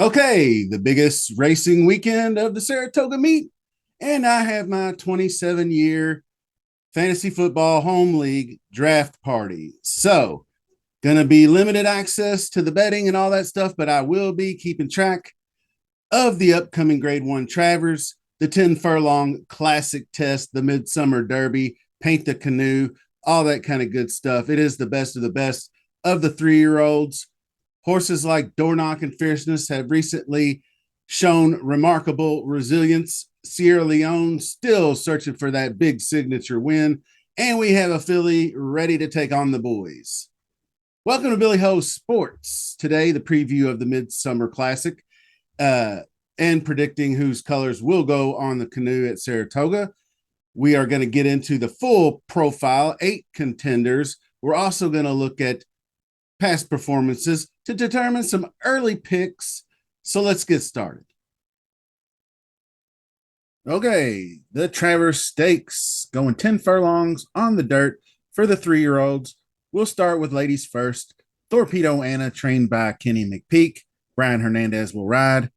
Okay, the biggest racing weekend of the Saratoga meet, and I have my 27-year fantasy football home league draft party. So, gonna be limited access to the betting and all that stuff, but I will be keeping track of the upcoming Grade 1 Travers, the 10 furlong classic test, the Midsummer Derby, paint the canoe, all that kind of good stuff. It is the best of the best of the 3-year-olds. Horses like Doro and Fierceness have recently shown remarkable resilience. Sierra Leone still searching for that big signature win. And we have a filly ready to take on the boys. Welcome to Billy Ho Sports. Today, the preview of the Midsummer Classic and predicting whose colors will go on the canoe at Saratoga. We are going to get into the full profile, 8 contenders. We're also going to look at past performances to determine some early picks. So let's get started. Okay, the Travers Stakes going 10 furlongs on the dirt for the 3-year-olds. We'll start with ladies first. Torpedo Ana, trained by Kenny McPeak. Brian Hernandez will ride.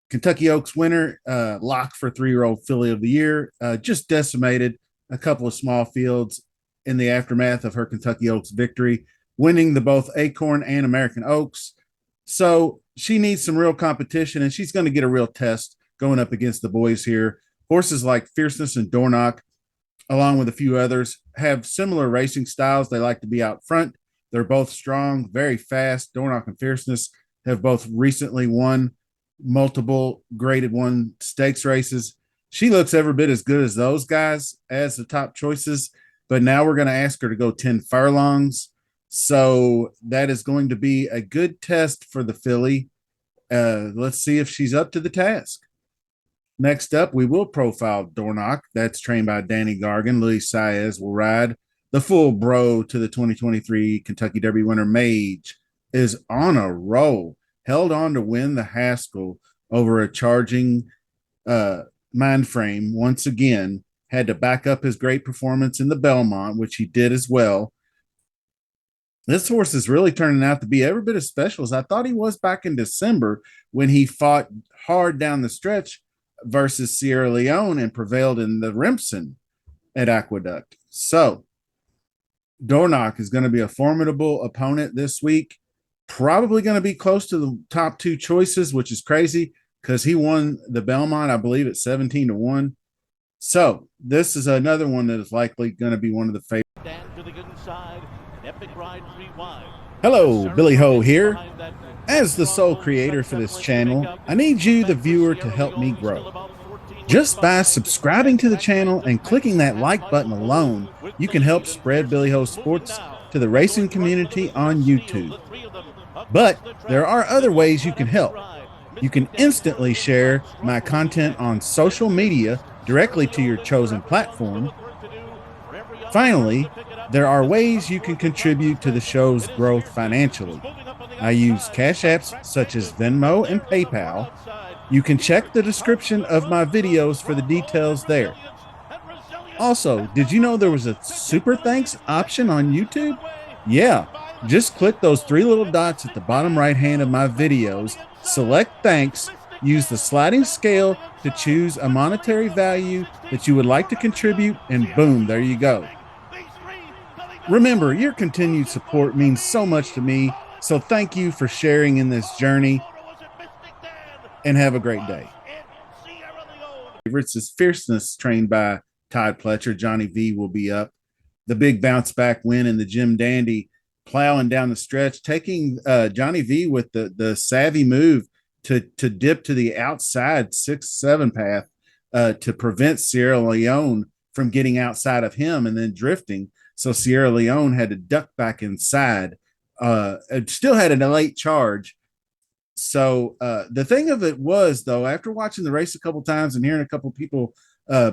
Kentucky Oaks winner, lock for 3-year-old filly of the year. Just decimated a couple of small fields in the aftermath of her Kentucky Oaks victory, winning the both Acorn and American Oaks. So she needs some real competition, and she's going to get a real test going up against the boys here. Horses like Fierceness and Doro, along with a few others, have similar racing styles. They like to be out front. They're both strong, very fast. Doro and Fierceness have both recently won multiple graded 1 stakes races. She looks every bit as good as those guys as the top choices, but now we're going to ask her to go 10 furlongs. So that is going to be a good test for the filly. Let's see if she's up to the task. Next up, we will profile Doro. That's trained by Danny Gargan. Luis Saez will ride. The full bro to the 2023 Kentucky Derby winner, Mage, is on a roll. Held on to win the Haskell over a charging mind frame once again. Had to back up his great performance in the Belmont, which he did as well. This horse is really turning out to be every bit as special as I thought he was back in December when he fought hard down the stretch versus Sierra Leone and prevailed in the Remsen at Aqueduct. So Doro is going to be a formidable opponent this week. Probably going to be close to the top 2 choices, which is crazy because he won the Belmont, I believe, at 17-1. So this is another one that is likely going to be one of the favorites. Hello, Billy Ho here. As the sole creator for this channel, I need you, the viewer, to help me grow. Just by subscribing to the channel and clicking that like button alone, you can help spread Billy Ho Sports to the racing community on YouTube. But there are other ways you can help. You can instantly share my content on social media directly to your chosen platform. Finally, there are ways you can contribute to the show's growth financially. I use cash apps such as Venmo and PayPal. You can check the description of my videos for the details there. Also, did you know there was a super thanks option on YouTube? Yeah, just click those 3 little dots at the bottom right hand of my videos, select thanks, use the sliding scale to choose a monetary value that you would like to contribute, and boom, there you go. Remember, your continued support means so much to me, so thank you for sharing in this journey, and have a great day. Favorites is Fierceness, trained by Todd Pletcher. Johnny V will be up. The big bounce back win in the Jim Dandy, plowing down the stretch, taking Johnny V with the savvy move to dip to the outside 6-7 path to prevent Sierra Leone from getting outside of him and then drifting. So Sierra Leone had to duck back inside. It still had a late charge. So the thing of it was, though, after watching the race a couple times and hearing a couple people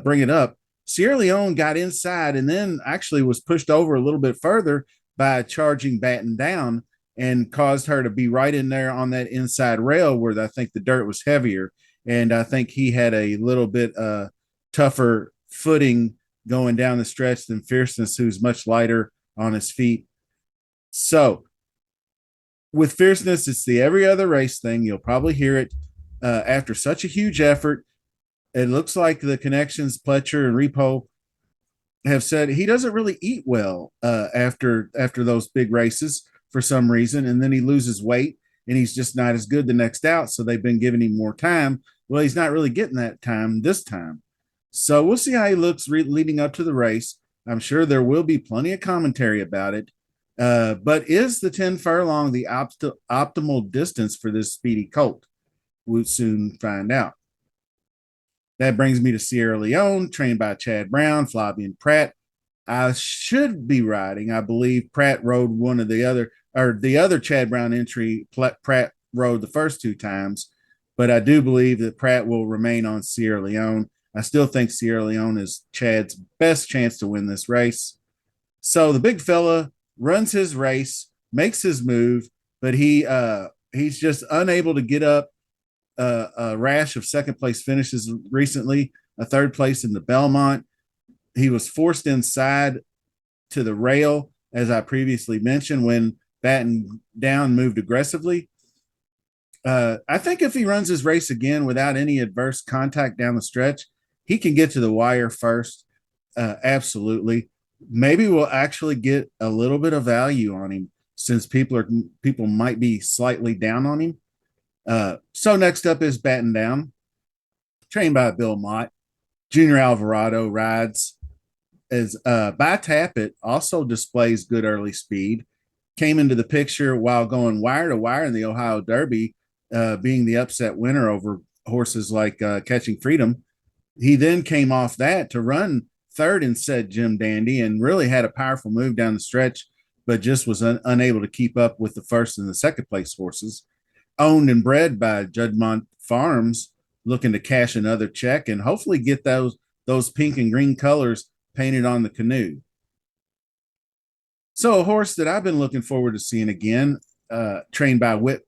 bring it up, Sierra Leone got inside and then actually was pushed over a little bit further by charging Batten down and caused her to be right in there on that inside rail where I think the dirt was heavier. and I think he had a little bit tougher footing going down the stretch than Fierceness, who's much lighter on his feet. So with Fierceness, it's the every other race thing. You'll probably hear it after such a huge effort. It looks like the connections, Pletcher and Repo, have said he doesn't really eat well after those big races for some reason, and then he loses weight and he's just not as good the next out. So they've been giving him more time. Well, he's not really getting that time this time. So we'll see how he looks leading up to the race. I'm sure there will be plenty of commentary about it. But is the 10 furlong the optimal distance for this speedy colt? We'll soon find out. That brings me to Sierra Leone, trained by Chad Brown, Flavien Prat. I should be riding. I believe Pratt rode one of the other, or the other Chad Brown entry, Pratt rode the first two times. But I do believe that Pratt will remain on Sierra Leone. I still think Sierra Leone is Chad's best chance to win this race. So the big fella runs his race, makes his move, but he's just unable to get up a rash of second place finishes recently, a third place in the Belmont. He was forced inside to the rail, as I previously mentioned, when Batten Down moved aggressively. I think if he runs his race again without any adverse contact down the stretch, he can get to the wire first. Absolutely. Maybe we'll actually get a little bit of value on him since people might be slightly down on him. So next up is Batten Down, trained by Bill Mott. Junior Alvarado rides as by Tappet also displays good early speed. Came into the picture while going wire to wire in the Ohio Derby, being the upset winner over horses like Catching Freedom. He then came off that to run third in said Jim Dandy and really had a powerful move down the stretch, but just was unable to keep up with the first and the second place horses. Owned and bred by Judgmont Farms, looking to cash another check and hopefully get those pink and green colors painted on the canoe. So a horse that I've been looking forward to seeing again, trained by Whit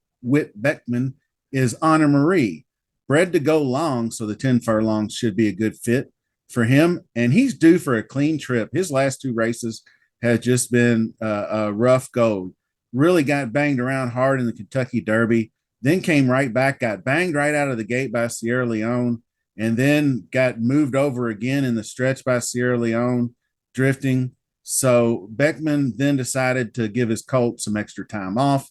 Beckman, is Honor Marie. Bred to go long, so the 10 furlongs should be a good fit for him. And he's due for a clean trip. His last two races have just been a rough go. Really got banged around hard in the Kentucky Derby, then came right back, got banged right out of the gate by Sierra Leone, and then got moved over again in the stretch by Sierra Leone, drifting. So Beckman then decided to give his colt some extra time off.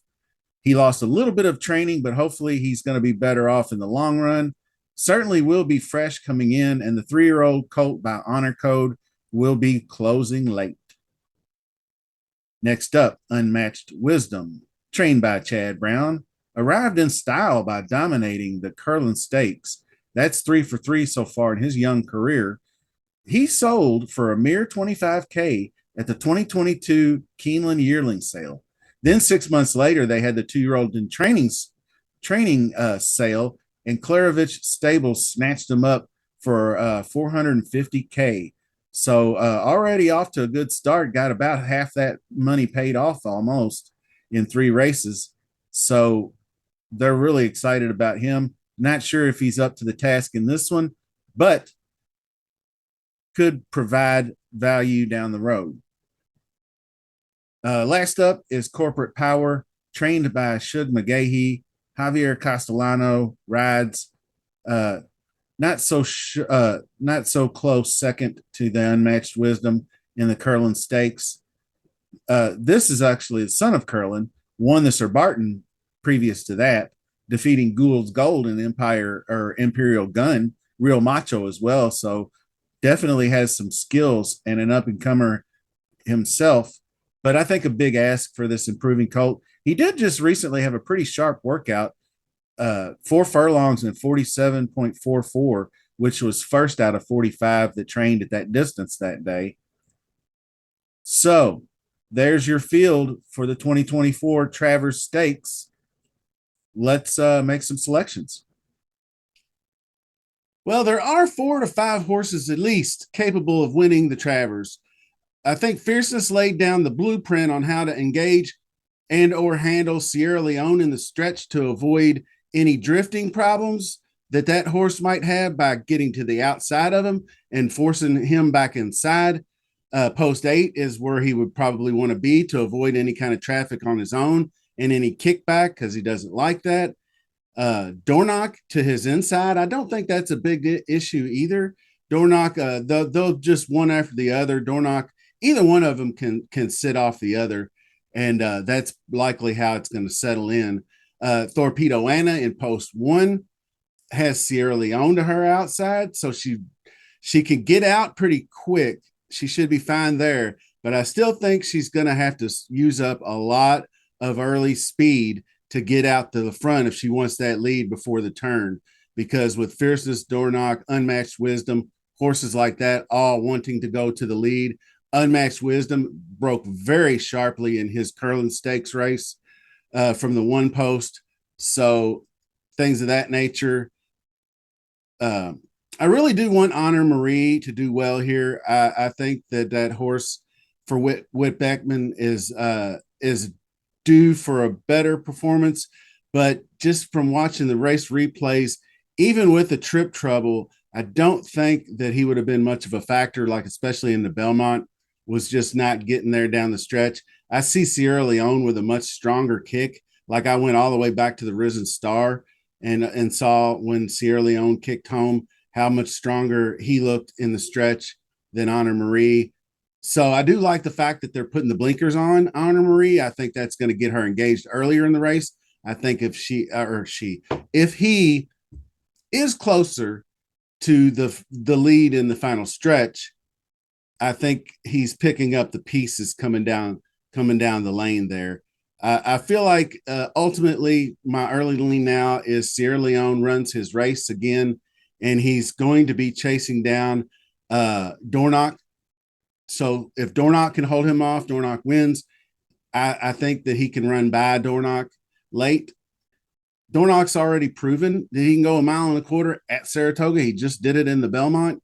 He lost a little bit of training, but hopefully he's going to be better off in the long run. Certainly will be fresh coming in, and the 3-year-old colt by Honor Code will be closing late. Next up, Unmatched Wisdom, trained by Chad Brown, arrived in style by dominating the Curlin Stakes. That's 3 for 3 so far in his young career. He sold for a mere $25K at the 2022 Keeneland yearling sale. Then 6 months later, they had the 2-year-old in training sale, and Klarovich Stables snatched him up for $450K. So already off to a good start, got about half that money paid off almost in 3 races. So they're really excited about him. Not sure if he's up to the task in this one, but could provide value down the road. Last up is Corporate Power, trained by Shug McGahee. Javier Castellano rides. Not so close second to the Unmatched Wisdom in the Curlin Stakes. This is actually the son of Curlin, won the Sir Barton previous to that, defeating Gould's Gold and Empire or Imperial Gun, Real Macho as well. So definitely has some skills and an up and comer himself. But I think a big ask for this improving colt. He did just recently have a pretty sharp workout, 4 furlongs and 47.44, which was first out of 45 that trained at that distance that day. So there's your field for the 2024 Travers Stakes. Let's make some selections. Well, there are 4 to 5 horses at least capable of winning the Travers. I think Fierceness laid down the blueprint on how to engage and or handle Sierra Leone in the stretch to avoid any drifting problems. that horse might have by getting to the outside of him and forcing him back inside. Post 8 is where he would probably want to be to avoid any kind of traffic on his own and any kickback because he doesn't like that. Dornock to his inside, I don't think that's a big issue either. Dornock, they'll just one after the other. Dornock, either one of them can sit off the other, and that's likely how it's going to settle in. Torpedo Ana in post 1 has Sierra Leone to her outside, so she can get out pretty quick. She should be fine there, but I still think she's going to have to use up a lot of early speed to get out to the front if she wants that lead before the turn. Because with Fierceness, Dornock, Unmatched Wisdom, horses like that all wanting to go to the lead. Unmatched Wisdom broke very sharply in his Curling Stakes race from the one post. So things of that nature. Uh, I really do want Honor Marie to do well here. I think that horse for Whit Beckman is due for a better performance, but just from watching the race replays, even with the trip trouble, I don't think that he would have been much of a factor, like especially in the Belmont, was just not getting there down the stretch. I see Sierra Leone with a much stronger kick. Like I went all the way back to the Risen Star and saw when Sierra Leone kicked home how much stronger he looked in the stretch than Honor Marie. So I do like the fact that they're putting the blinkers on Honor Marie. I think that's going to get her engaged earlier in the race. I think if he is closer to the lead in the final stretch, I think he's picking up the pieces coming down the lane there. I feel like ultimately my early lean now is Sierra Leone runs his race again, and he's going to be chasing down Dornock. So if Dornock can hold him off, Dornock wins. I think that he can run by Dornock late. Dornock's already proven that he can go a mile and a quarter at Saratoga. He just did it in the Belmont.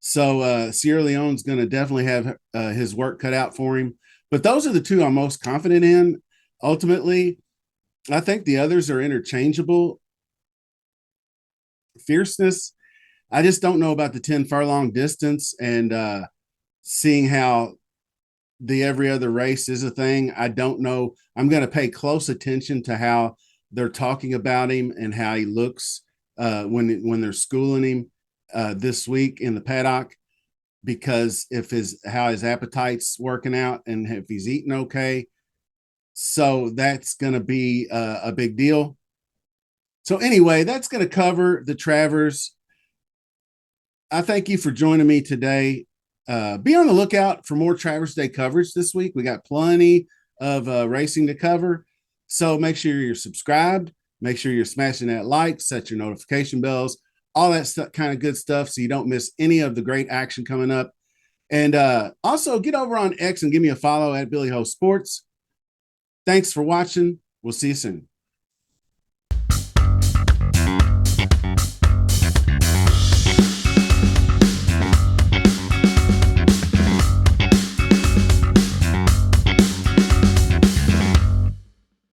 So Sierra Leone's going to definitely have his work cut out for him. But those are the two I'm most confident in. Ultimately, I think the others are interchangeable. Fierceness, I just don't know about the 10 furlong distance and seeing how the every other race is a thing. I don't know. I'm going to pay close attention to how they're talking about him and how he looks when they're schooling him this week in the paddock, because if how his appetite's working out and if he's eating okay. So that's going to be a big deal. So anyway, that's going to cover the Travers. I thank you for joining me today. Be on the lookout for more Travers Day coverage this week. We got plenty of racing to cover. So make sure you're subscribed. Make sure you're smashing that like, set your notification bells, all that stuff, kind of good stuff, so you don't miss any of the great action coming up. And also get over on X and give me a follow at Billy Ho Sports. Thanks for watching. We'll see you soon.